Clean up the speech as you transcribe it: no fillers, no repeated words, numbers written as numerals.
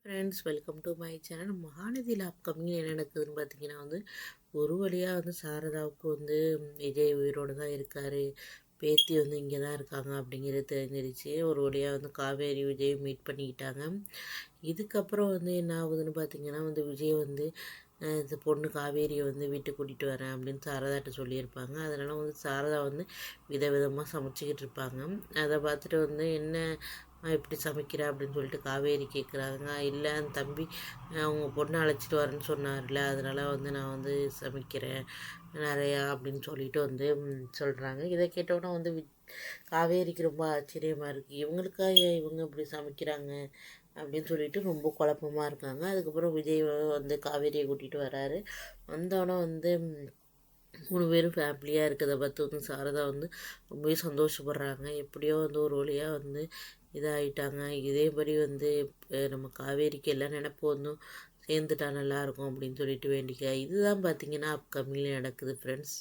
Friends, welcome to my channel. மகாநதியில் upcoming என்ன நடக்குதுன்னு பார்த்தீங்கன்னா ஒரு வழியாக சாரதாவுக்கு விஜய் உயிரோடு தான் இருக்கார், பேத்தி இங்கே தான் இருக்காங்க அப்படிங்கிறது தெரிஞ்சிருச்சு. ஒரு வழியாக காவேரி விஜய் மீட் பண்ணிக்கிட்டாங்க. இதுக்கப்புறம் என்ன ஆகுதுன்னு பார்த்தீங்கன்னா விஜய் இந்த பொண்ணு காவேரியை வீட்டுக்கு கூட்டிகிட்டு வரேன் அப்படின்னு சாரதாட்ட சொல்லியிருப்பாங்க. அதனால் சாரதா விதவிதமாக சமைச்சிக்கிட்டு இருப்பாங்க. அதை பார்த்துட்டு என்ன இப்படி சமைக்கிற அப்படின்னு சொல்லிட்டு காவேரி கேட்குறாங்க. இல்லை அந்த தம்பி அவங்க பொண்ணை அழைச்சிட்டு வரேன்னு சொன்னார்ல, அதனால் நான் சமைக்கிறேன் நிறையா அப்படின்னு சொல்லிட்டு சொல்கிறாங்க. இதை கேட்டோன்னா காவேரிக்கு ரொம்ப ஆச்சரியமாக இருக்குது. இவங்களுக்காக இவங்க இப்படி சமைக்கிறாங்க அப்படின்னு சொல்லிட்டு ரொம்ப குழப்பமாக இருக்காங்க. அதுக்கப்புறம் விஜய் காவேரியை கூட்டிகிட்டு வராரு. வந்தோடனே 3 பேரும் ஃபேமிலியாக இருக்கிறத பார்த்து சாரதா ரொம்பவே சந்தோஷப்படுறாங்க. எப்படியோ ஒரு வழியாக இதாகிட்டாங்க. இதேபடி நம்ம காவேரிக்கு எல்லாம் நினப்பு சேர்ந்துட்டா நல்லாயிருக்கும் அப்படின்னு சொல்லிட்டு வேண்டிக்க. இதுதான் பார்த்திங்கன்னா அப்கமிங்கில் நடக்குது ஃப்ரெண்ட்ஸ்.